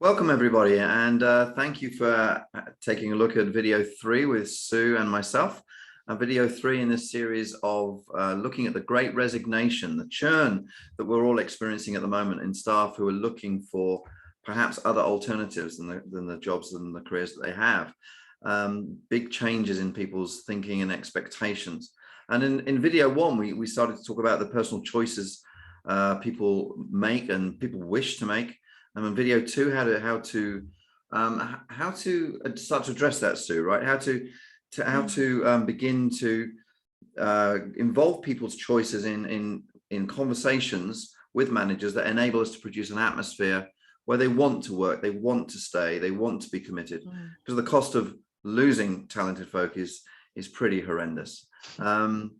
Welcome everybody, and thank you for taking a look at video 3 with Sue and myself. Video 3 in this series of looking at the Great Resignation, the churn that we're all experiencing at the moment in staff who are looking for perhaps other alternatives than the jobs and the careers that they have. Big changes in people's thinking and expectations. And in video 1, we started to talk about the personal choices people make and people wish to make. And in video 2, how to start to address that, Sue, right? How to begin to involve people's choices in conversations with managers that enable us to produce an atmosphere where they want to work, they want to stay, they want to be committed, because the cost of losing talented folk is pretty horrendous. And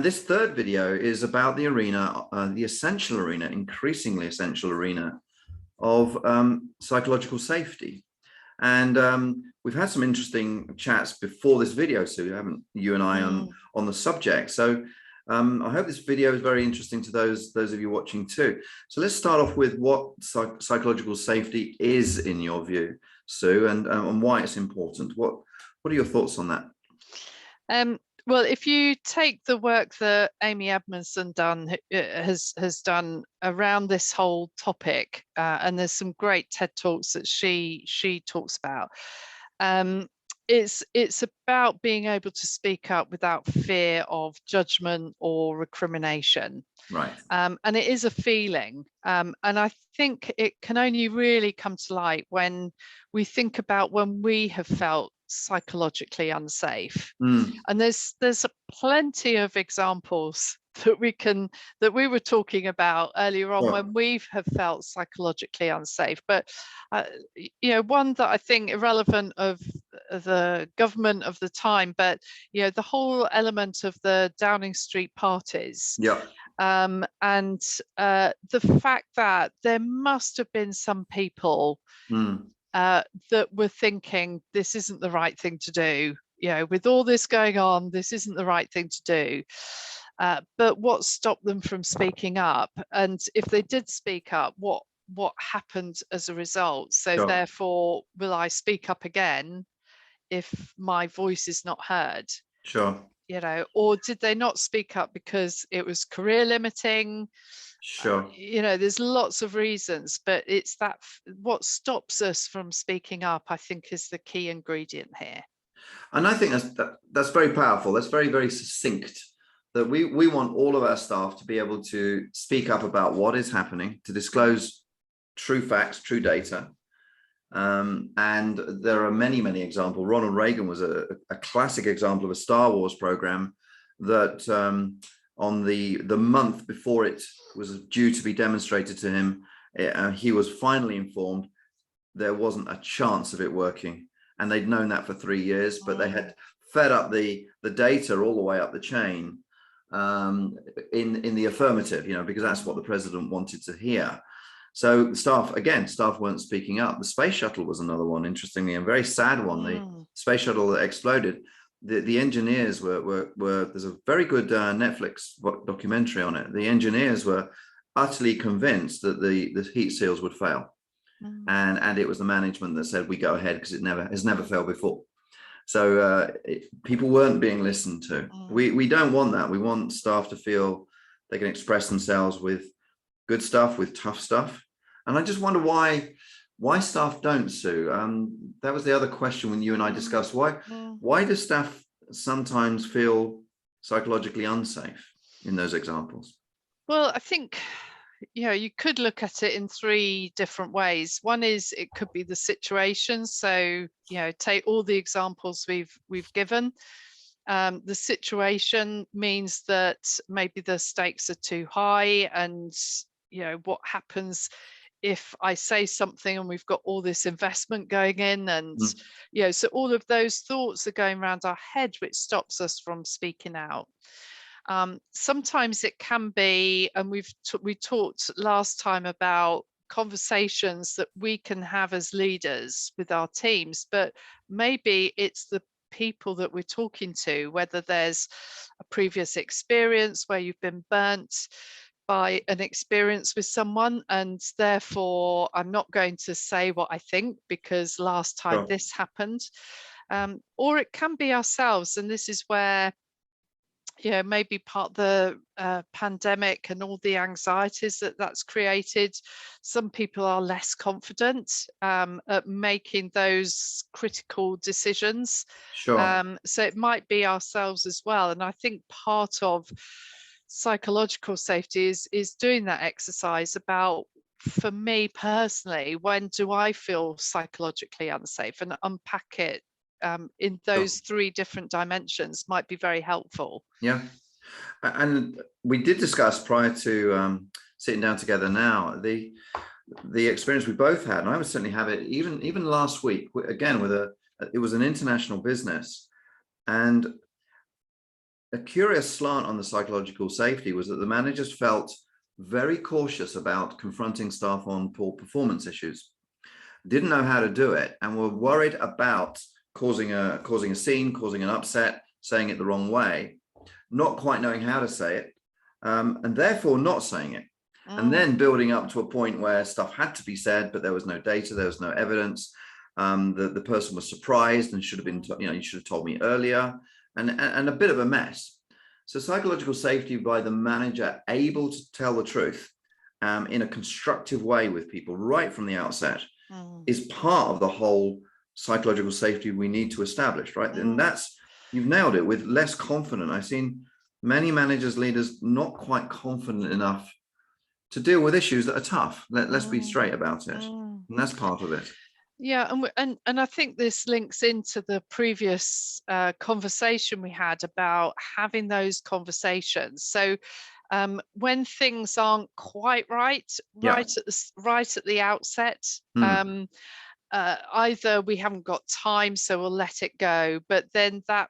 this third video is about the arena, the essential arena, increasingly essential arena of psychological safety. And we've had some interesting chats before this video, Sue, haven't you and I, on the subject. So I hope this video is very interesting to those of you watching too. So let's start off with what psychological safety is in your view, Sue, and why it's important. What are your thoughts on that? Well, if you take the work that Amy Edmondson has done around this whole topic, and there's some great TED Talks that she talks about, it's about being able to speak up without fear of judgment or recrimination. Right. And it is a feeling, and I think it can only really come to light when we think about when we have felt psychologically unsafe. And there's plenty of examples that we were talking about earlier on when we have felt psychologically unsafe. But one that I think irrelevant of the government of the time, but the whole element of the Downing Street parties. Yeah. And the fact that there must have been some people that were thinking this isn't the right thing to do. With all this going on, this isn't the right thing to do. But what stopped them from speaking up? And if they did speak up, what happened as a result? So therefore, will I speak up again if my voice is not heard? Sure. Or did they not speak up because it was career limiting? Sure. There's lots of reasons, but it's that what stops us from speaking up, I think, is the key ingredient here. And I think that's very powerful. That's very, very succinct. That we want all of our staff to be able to speak up about what is happening, to disclose true facts, true data. And there are many, many examples. Ronald Reagan was a classic example of a Star Wars program that on the month before it was due to be demonstrated to him, he was finally informed there wasn't a chance of it working. And they'd known that for 3 years, but they had fed up the data all the way up the chain in the affirmative, because that's what the president wanted to hear. So staff weren't speaking up. The space shuttle was another one, interestingly, and very sad one. The space shuttle that exploded. The engineers were there's a very good Netflix documentary on it. The engineers were utterly convinced that the heat seals would fail. And it was the management that said, we go ahead because it has never failed before. So people weren't being listened to. We don't want that. We want staff to feel they can express themselves with good stuff, with tough stuff. And I just wonder why staff don't, Sue. That was the other question when you and I discussed why do staff sometimes feel psychologically unsafe in those examples? Well, I think you could look at it in 3 different ways. One is it could be the situation. So take all the examples we've given. The situation means that maybe the stakes are too high, and what happens if I say something and we've got all this investment going in, and so all of those thoughts are going around our head, which stops us from speaking out. Sometimes it can be, and we talked last time about conversations that we can have as leaders with our teams, but maybe it's the people that we're talking to, whether there's a previous experience where you've been burnt, by an experience with someone, and therefore I'm not going to say what I think because last time Sure. this happened. Or it can be ourselves, and this is where, maybe part of the pandemic and all the anxieties that's created, some people are less confident at making those critical decisions. Sure. So it might be ourselves as well. And I think part of psychological safety is doing that exercise about, for me personally, when do I feel psychologically unsafe, and unpack it in Sure. those 3 different dimensions might be very helpful. Yeah. And we did discuss prior to sitting down together now, the experience we both had, and I would certainly have it even last week, again, it was an international business, and a curious slant on the psychological safety was that the managers felt very cautious about confronting staff on poor performance issues, didn't know how to do it, and were worried about causing a scene, causing an upset, saying it the wrong way, not quite knowing how to say it, and therefore not saying it. And then building up to a point where stuff had to be said, but there was no data, there was no evidence. The person was surprised and should have been, you should have told me earlier, and a bit of a mess. So psychological safety by the manager able to tell the truth in a constructive way with people right from the outset is part of the whole psychological safety we need to establish, right? And you've nailed it. With less confident, I've seen many managers, leaders not quite confident enough to deal with issues that are tough. Let's be straight about it. And that's part of it. Yeah, and I think this links into the previous conversation we had about having those conversations. So when things aren't quite right at the outset, either we haven't got time, so we'll let it go, but then that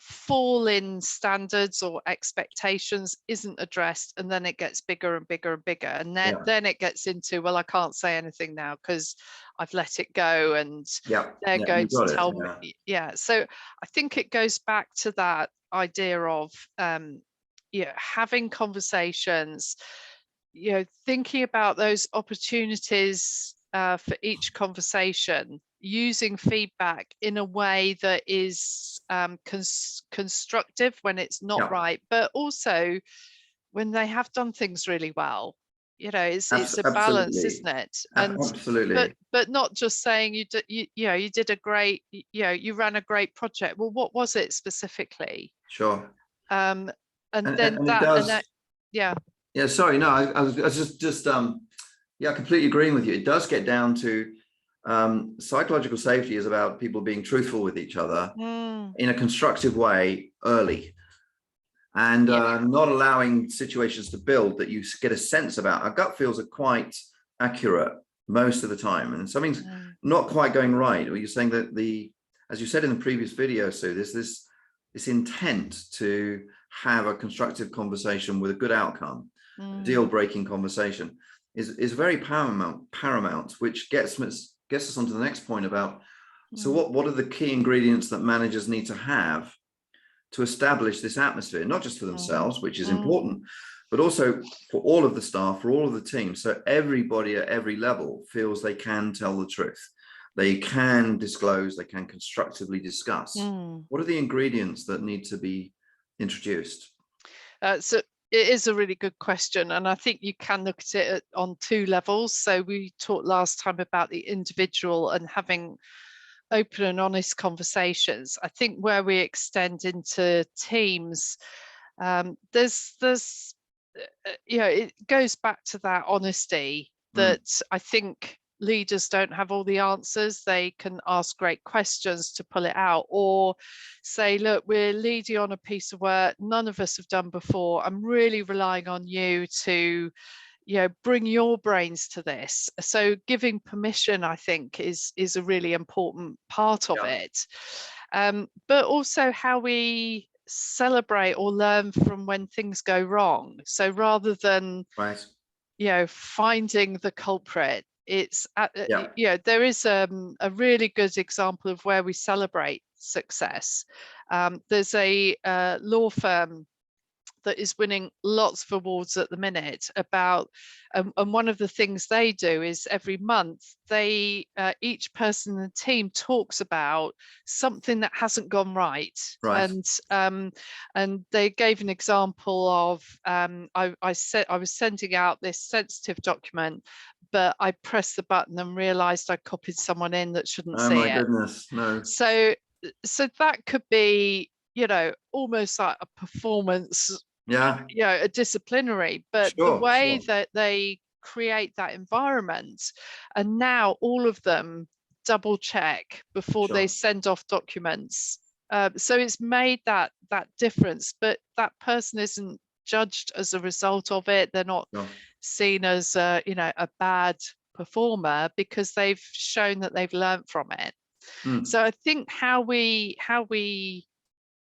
fall in standards or expectations isn't addressed, and then it gets bigger and bigger and bigger, and then it gets into, well, I can't say anything now because I've let it go, and they're going to tell me. So I think it goes back to that idea of having conversations, thinking about those opportunities for each conversation, using feedback in a way that is constructive when it's not right, but also when they have done things really well. It's a balance, isn't it? And absolutely. But not just saying you did a great, you ran a great project. Well, what was it specifically? Sure. And then and that, it does, and that, yeah. Sorry, no, I was just completely agreeing with you. It does get down to psychological safety is about people being truthful with each other in a constructive way early, and not allowing situations to build that you get a sense about. Our gut feels are quite accurate most of the time, and something's not quite going right. Or you're saying that as you said in the previous video, Sue, there's this intent to have a constructive conversation with a good outcome, a deal-breaking conversation is very paramount, which gets us onto the next point about, so what are the key ingredients that managers need to have to establish this atmosphere, not just for themselves, which is important, but also for all of the staff, for all of the team, so everybody at every level feels they can tell the truth, they can disclose, they can constructively discuss. What are the ingredients that need to be introduced? So it is a really good question, and I think you can look at it on 2 levels. So we talked last time about the individual and having open and honest conversations. I think where we extend into teams, there's it goes back to that honesty that I think leaders don't have all the answers. They can ask great questions to pull it out, or say, look, we're leading on a piece of work none of us have done before. I'm really relying on you to bring your brains to this. So giving permission, I think, is a really important part of it. But also how we celebrate or learn from when things go wrong. So rather than finding the culprit, it's there is a really good example of where we celebrate success. There's a law firm that is winning lots of awards at the minute about, and one of the things they do is every month they each person in the team talks about something that hasn't gone right. Right. And they gave an example of, I said I was sending out this sensitive document, but I pressed the button and realized I copied someone in that shouldn't Oh see my it. goodness, no. So that could be, almost like a performance, Yeah, a disciplinary, but the sure, way sure, that they create that environment, and now all of them double check before they sure, send off documents. So it's made that difference, but that person isn't judged as a result of it. They're not sure. seen as a bad performer because they've shown that they've learned from it. Mm, So I think how we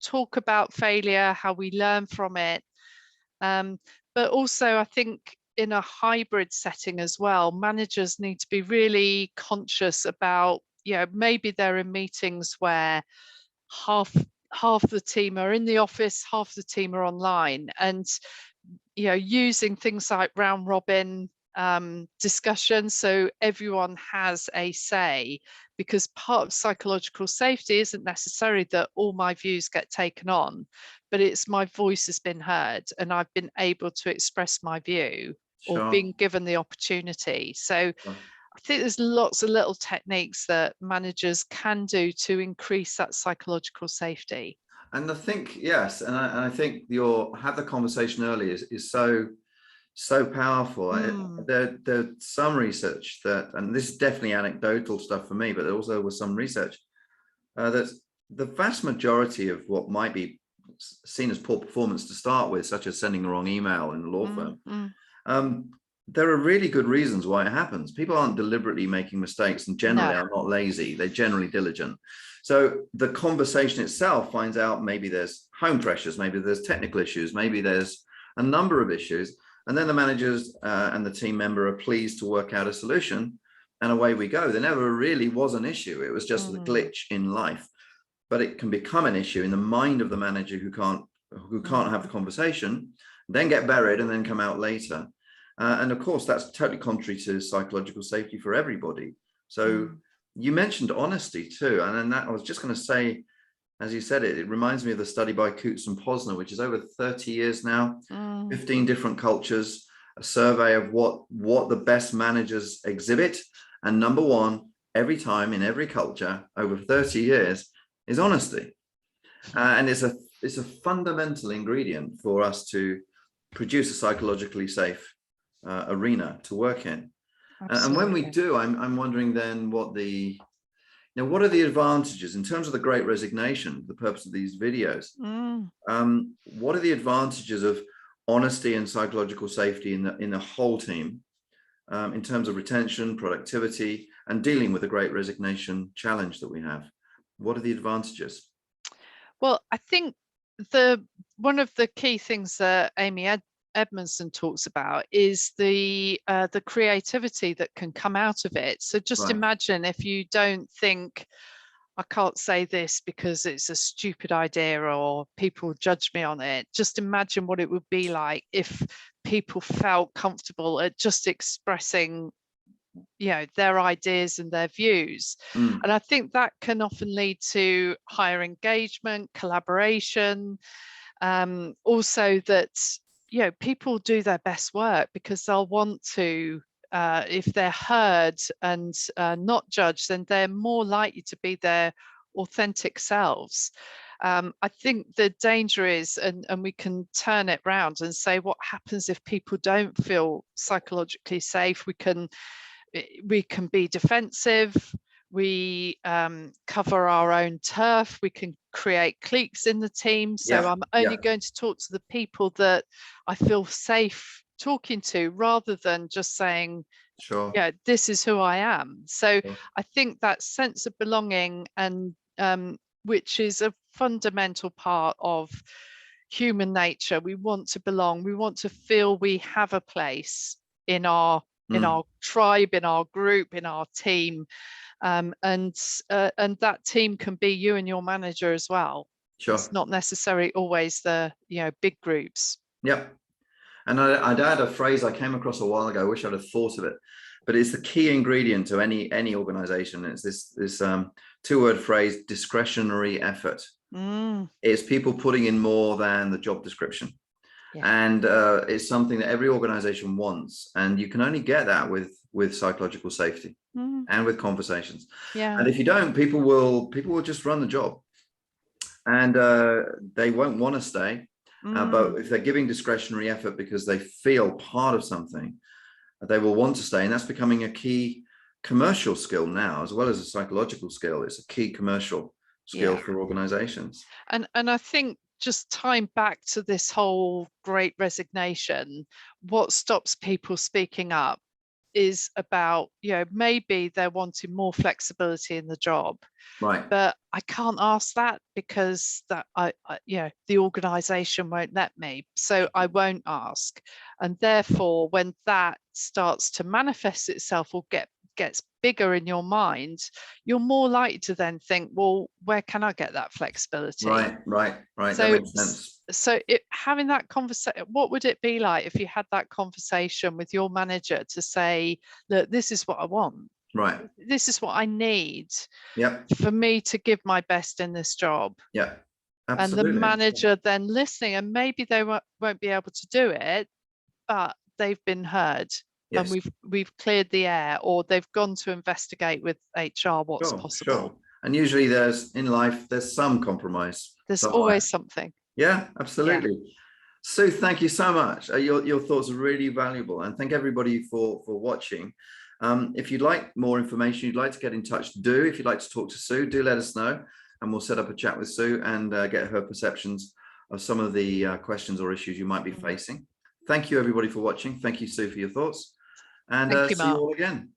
talk about failure, how we learn from it, but also I think in a hybrid setting as well, managers need to be really conscious about, maybe they're in meetings where half the team are in the office, half the team are online, and using things like round robin discussion so everyone has a say, because part of psychological safety isn't necessarily that all my views get taken on, but it's my voice has been heard and I've been able to express my view or sure, being given the opportunity. So sure. I think there's lots of little techniques that managers can do to increase that psychological safety. And I think, yes, and I think your have the conversation early is so powerful. Mm, There's some research that, and this is definitely anecdotal stuff for me, but there also was some research that the vast majority of what might be seen as poor performance to start with, such as sending the wrong email in a law firm, mm. um, there are really good reasons why it happens. People aren't deliberately making mistakes and generally No. are not lazy. They're generally diligent. So the conversation itself finds out maybe there's home pressures, maybe there's technical issues, maybe there's a number of issues. And then the managers and the team member are pleased to work out a solution, and away we go. There never really was an issue. It was just a Mm, glitch in life, but it can become an issue in the mind of the manager who can't have the conversation, then get buried and then come out later. And of course, that's totally contrary to psychological safety for everybody. So mm, you mentioned honesty too. And then that I was just going to say, as you said, it reminds me of the study by Coutts and Posner, which is over 30 years now, mm, 15 different cultures, a survey of what the best managers exhibit. And number one, every time in every culture over 30 years is honesty. And it's a fundamental ingredient for us to produce a psychologically safe arena to work in. And when we absolutely. do, I'm wondering then what are the advantages in terms of the Great Resignation, the purpose of these videos? Mm. What are the advantages of honesty and psychological safety in the whole team, in terms of retention, productivity, and dealing with the Great Resignation challenge that we have? What are the advantages? Well, I think the one of the key things that Edmondson talks about is the creativity that can come out of it. So just Right. imagine if you don't think, I can't say this because it's a stupid idea or people judge me on it. Just imagine what it would be like if people felt comfortable at just expressing their ideas and their views. Mm, And I think that can often lead to higher engagement, collaboration, also that people do their best work because they'll want to, if they're heard and not judged, then they're more likely to be their authentic selves. I think the danger is, and we can turn it round and say, what happens if people don't feel psychologically safe? We can be defensive, we cover our own turf, we can create cliques in the team. So yeah, I'm yeah, only going to talk to the people that I feel safe talking to, rather than just saying, sure. yeah, this is who I am. So Sure. I think that sense of belonging, and which is a fundamental part of human nature. We want to belong, we want to feel we have a place in our Mm. tribe, in our group, in our team, and that team can be you and your manager as well. Sure. It's not necessarily always the, big groups. Yep. And I'd add a phrase I came across a while ago. I wish I'd have thought of it, but it's the key ingredient to any organization. It's this two-word phrase: discretionary effort. It's people putting in more than the job description. Yeah. And it's something that every organization wants, and you can only get that with psychological safety and with conversations. Yeah. And if you don't, people will just run the job, and they won't want to stay. But if they're giving discretionary effort because they feel part of something, they will want to stay. And that's becoming a key commercial skill now, as well as a psychological skill. It's a key commercial skill for organizations. And I think, just tying back to this whole Great Resignation, what stops people speaking up is about, maybe they're wanting more flexibility in the job. Right. But I can't ask that because the organization won't let me. So I won't ask. And therefore, when that starts to manifest itself or gets bigger in your mind, you're more likely to then think, well, where can I get that flexibility? Right. So, that makes sense. So having that conversation, what would it be like if you had that conversation with your manager to say, look, this is what I want. Right. This is what I need. Yep. For me to give my best in this job. Yeah. Absolutely. And the manager then listening, and maybe they won't be able to do it, but they've been heard. Yes. And we've cleared the air, or they've gone to investigate with HR what's possible. Sure. And usually there's some compromise. There's always something. Yeah, absolutely. Yeah. Sue, thank you so much. Your thoughts are really valuable, and thank everybody for watching. If you'd like more information, you'd like to get in touch, if you'd like to talk to Sue, do let us know, and we'll set up a chat with Sue and get her perceptions of some of the questions or issues you might be facing. Thank you, everybody, for watching. Thank you, Sue, for your thoughts. And see you all again.